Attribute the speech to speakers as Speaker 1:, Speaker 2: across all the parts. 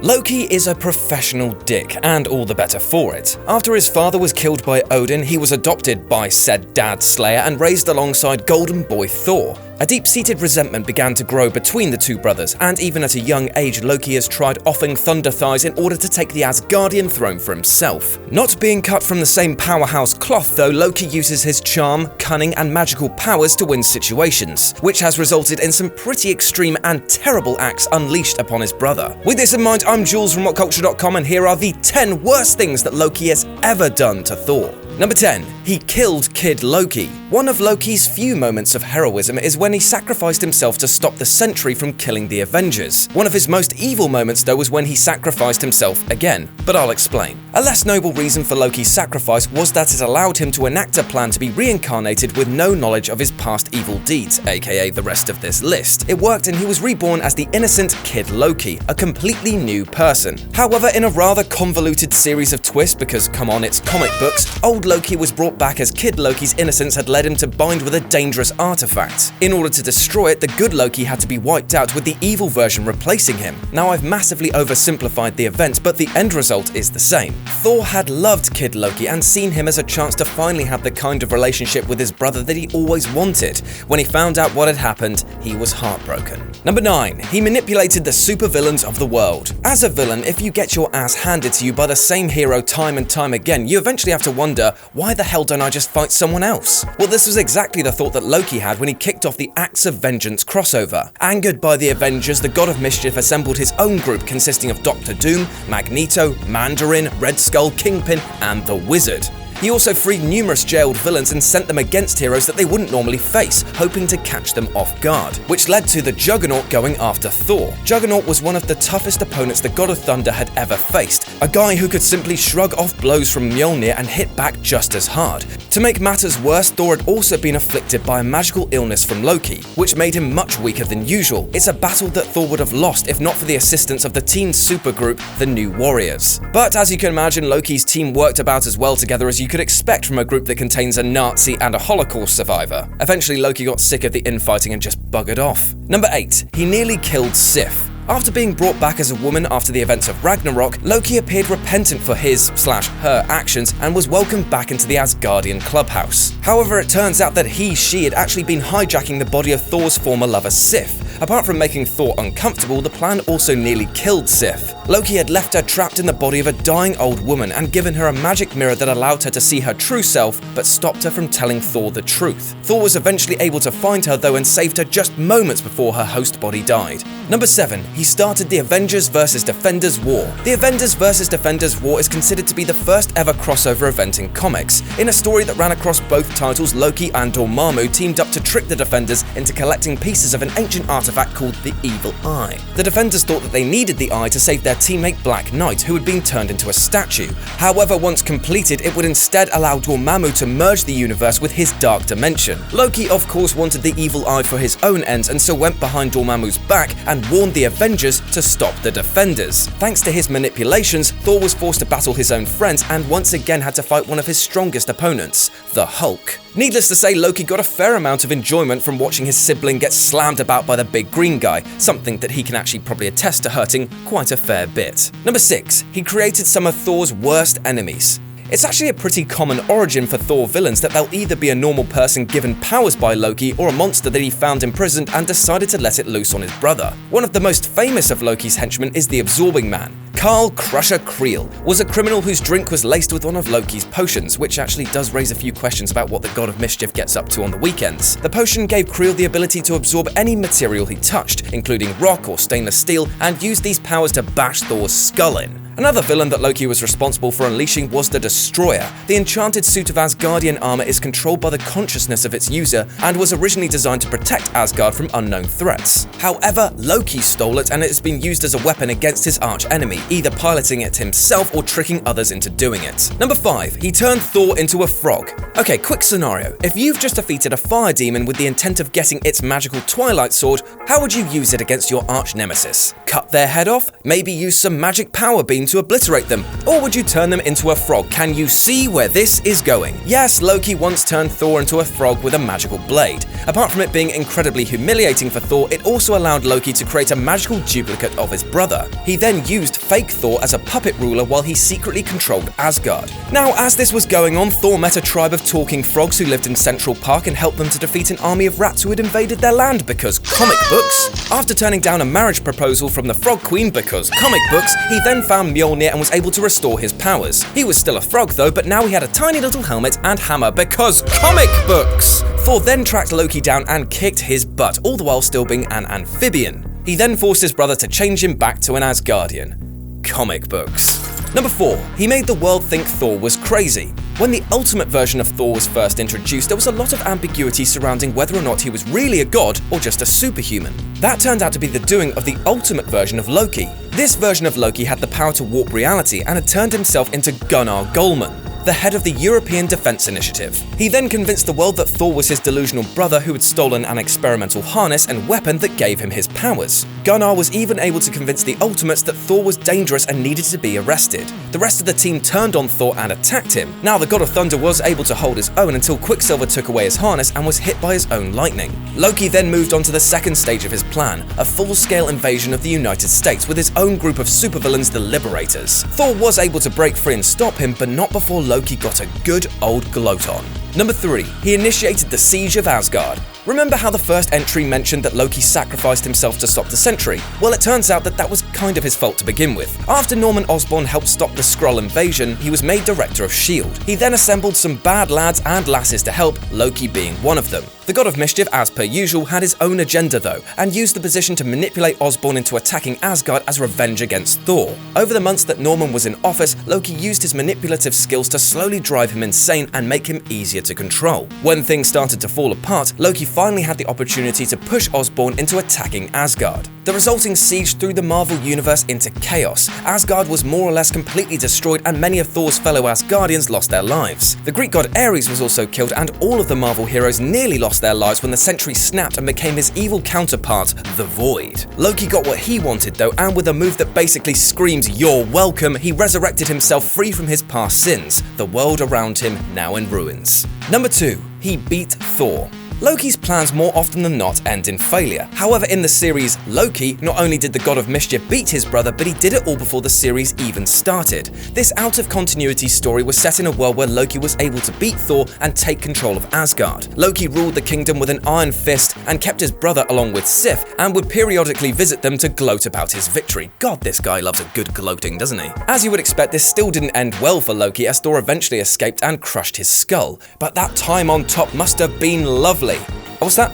Speaker 1: Loki is a professional dick, and all the better for it. After his father was killed by Odin, he was adopted by said dad slayer and raised alongside golden boy Thor. A deep-seated resentment began to grow between the two brothers, and even at a young age, Loki has tried offing Thunder thighs in order to take the Asgardian throne for himself. Not being cut from the same powerhouse cloth though, Loki uses his charm, cunning, and magical powers to win situations, which has resulted in some pretty extreme and terrible acts unleashed upon his brother. With this in mind, I'm Jules from WhatCulture.com, and here are the 10 worst things that Loki has ever done to Thor. Number 10. He killed Kid Loki. One of Loki's few moments of heroism is when he sacrificed himself to stop the Sentry from killing the Avengers. One of his most evil moments though was when he sacrificed himself again, but I'll explain. A less noble reason for Loki's sacrifice was that it allowed him to enact a plan to be reincarnated with no knowledge of his past evil deeds, aka the rest of this list. It worked, and he was reborn as the innocent Kid Loki, a completely new person. However, in a rather convoluted series of twists, because come on, it's comic books, old Loki was brought back as Kid Loki's innocence had led him to bind with a dangerous artifact. In order to destroy it, the good Loki had to be wiped out, with the evil version replacing him. Now, I've massively oversimplified the events, but the end result is the same. Thor had loved Kid Loki and seen him as a chance to finally have the kind of relationship with his brother that he always wanted. When he found out what had happened, he was heartbroken. Number 9. He manipulated the supervillains of the world. As a villain, if you get your ass handed to you by the same hero time and time again, you eventually have to wonder, why the hell don't I just fight someone else? Well, this was exactly the thought that Loki had when he kicked off the Acts of Vengeance crossover. Angered by the Avengers, the God of Mischief assembled his own group consisting of Doctor Doom, Magneto, Mandarin, Red Skull, Kingpin, and the Wizard. He also freed numerous jailed villains and sent them against heroes that they wouldn't normally face, hoping to catch them off guard, which led to the Juggernaut going after Thor. Juggernaut was one of the toughest opponents the God of Thunder had ever faced, a guy who could simply shrug off blows from Mjolnir and hit back just as hard. To make matters worse, Thor had also been afflicted by a magical illness from Loki, which made him much weaker than usual. It's a battle that Thor would have lost if not for the assistance of the teen supergroup, the New Warriors. But as you can imagine, Loki's team worked about as well together as you could expect from a group that contains a Nazi and a Holocaust survivor. Eventually, Loki got sick of the infighting and just buggered off. Number 8. He nearly killed Sif. After being brought back as a woman after the events of Ragnarok, Loki appeared repentant for his/her actions and was welcomed back into the Asgardian clubhouse. However, it turns out that she had actually been hijacking the body of Thor's former lover Sif. Apart from making Thor uncomfortable, the plan also nearly killed Sif. Loki had left her trapped in the body of a dying old woman and given her a magic mirror that allowed her to see her true self, but stopped her from telling Thor the truth. Thor was eventually able to find her though and saved her just moments before her host body died. Number 7. He started the Avengers vs Defenders War. The Avengers vs Defenders War is considered to be the first ever crossover event in comics. In a story that ran across both titles, Loki and Dormammu teamed up to trick the Defenders into collecting pieces of an ancient artifact called the Evil Eye. The Defenders thought that they needed the eye to save their teammate Black Knight, who had been turned into a statue. However, once completed, it would instead allow Dormammu to merge the universe with his dark dimension. Loki, of course, wanted the Evil Eye for his own ends and so went behind Dormammu's back and warned the Avengers to stop the Defenders. Thanks to his manipulations, Thor was forced to battle his own friends and once again had to fight one of his strongest opponents, the Hulk. Needless to say, Loki got a fair amount of enjoyment from watching his sibling get slammed about by the big green guy, something that he can actually probably attest to hurting quite a fair bit. Number 6. He created some of Thor's worst enemies. It's actually a pretty common origin for Thor villains that they'll either be a normal person given powers by Loki or a monster that he found imprisoned and decided to let it loose on his brother. One of the most famous of Loki's henchmen is the Absorbing Man. Karl Crusher Creel was a criminal whose drink was laced with one of Loki's potions, which actually does raise a few questions about what the God of Mischief gets up to on the weekends. The potion gave Creel the ability to absorb any material he touched, including rock or stainless steel, and used these powers to bash Thor's skull in. Another villain that Loki was responsible for unleashing was the Destroyer. The enchanted suit of Asgardian armor is controlled by the consciousness of its user and was originally designed to protect Asgard from unknown threats. However, Loki stole it and it has been used as a weapon against his arch-enemy, either piloting it himself or tricking others into doing it. Number 5. He turned Thor into a frog. Okay, quick scenario. If you've just defeated a fire demon with the intent of getting its magical Twilight Sword, how would you use it against your arch-nemesis? Cut their head off? Maybe use some magic power beam to obliterate them? Or would you turn them into a frog? Can you see where this is going? Yes, Loki once turned Thor into a frog with a magical blade. Apart from it being incredibly humiliating for Thor, it also allowed Loki to create a magical duplicate of his brother. He then used fake Thor as a puppet ruler while he secretly controlled Asgard. Now, as this was going on, Thor met a tribe of talking frogs who lived in Central Park and helped them to defeat an army of rats who had invaded their land because comic books. After turning down a marriage proposal from the Frog Queen because comic books, he then found Mjolnir and was able to restore his powers. He was still a frog though, but now he had a tiny little helmet and hammer because comic books! Thor then tracked Loki down and kicked his butt, all the while still being an amphibian. He then forced his brother to change him back to an Asgardian. Comic books. Number 4. He made the world think Thor was crazy. When the ultimate version of Thor was first introduced, there was a lot of ambiguity surrounding whether or not he was really a god or just a superhuman. That turned out to be the doing of the ultimate version of Loki. This version of Loki had the power to warp reality and had turned himself into Gunnar Goldman, the head of the European Defense Initiative. He then convinced the world that Thor was his delusional brother who had stolen an experimental harness and weapon that gave him his powers. Gunnar was even able to convince the Ultimates that Thor was dangerous and needed to be arrested. The rest of the team turned on Thor and attacked him. Now the God of Thunder was able to hold his own until Quicksilver took away his harness and was hit by his own lightning. Loki then moved on to the second stage of his plan, a full-scale invasion of the United States with his own group of supervillains, the Liberators. Thor was able to break free and stop him, but not before Loki got a good old gloat on. Number 3. He initiated the siege of Asgard. Remember how the first entry mentioned that Loki sacrificed himself to stop the Sentry? Well, it turns out that that was kind of his fault to begin with. After Norman Osborn helped stop the Skrull invasion, he was made director of S.H.I.E.L.D. He then assembled some bad lads and lasses to help, Loki being one of them. The God of Mischief, as per usual, had his own agenda though, and used the position to manipulate Osborn into attacking Asgard as revenge against Thor. Over the months that Norman was in office, Loki used his manipulative skills to slowly drive him insane and make him easier to control. When things started to fall apart, Loki finally had the opportunity to push Osborn into attacking Asgard. The resulting siege threw the Marvel Universe into chaos. Asgard was more or less completely destroyed and many of Thor's fellow Asgardians lost their lives. The Greek god Ares was also killed and all of the Marvel heroes nearly lost their lives when the Sentry snapped and became his evil counterpart, the Void. Loki got what he wanted though, and with a move that basically screams "You're welcome," he resurrected himself free from his past sins, the world around him now in ruins. Number 2. He beat Thor. Loki's plans more often than not end in failure. However, in the series Loki, not only did the God of Mischief beat his brother, but he did it all before the series even started. This out-of-continuity story was set in a world where Loki was able to beat Thor and take control of Asgard. Loki ruled the kingdom with an iron fist and kept his brother along with Sif, and would periodically visit them to gloat about his victory. God, this guy loves a good gloating, doesn't he? As you would expect, this still didn't end well for Loki as Thor eventually escaped and crushed his skull. But that time on top must have been lovely. What's that?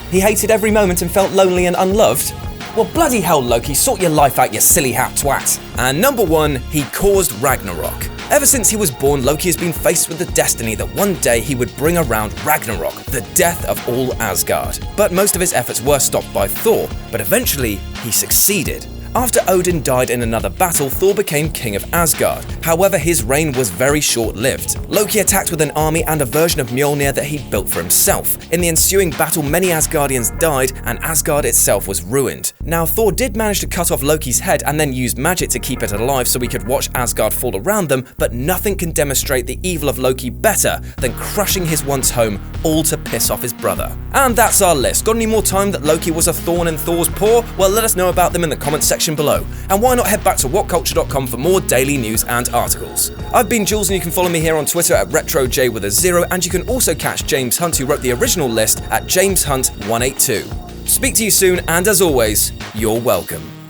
Speaker 1: He hated every moment and felt lonely and unloved? Well, bloody hell, Loki, sort your life out, you silly hat twat. And number 1, he caused Ragnarok. Ever since he was born, Loki has been faced with the destiny that one day he would bring around Ragnarok, the death of all Asgard. But most of his efforts were stopped by Thor, but eventually he succeeded. After Odin died in another battle, Thor became king of Asgard. However, his reign was very short-lived. Loki attacked with an army and a version of Mjolnir that he'd built for himself. In the ensuing battle, many Asgardians died, and Asgard itself was ruined. Now, Thor did manage to cut off Loki's head and then used magic to keep it alive so we could watch Asgard fall around them, but nothing can demonstrate the evil of Loki better than crushing his once home, all to piss off his brother. And that's our list. Got any more time that Loki was a thorn in Thor's paw? Well, let us know about them in the comments section below. And why not head back to whatculture.com for more daily news and articles. I've been Jules and you can follow me here on Twitter at RetroJ with a 0, and you can also catch James Hunt, who wrote the original list, at JamesHunt182. Speak to you soon, and as always, you're welcome.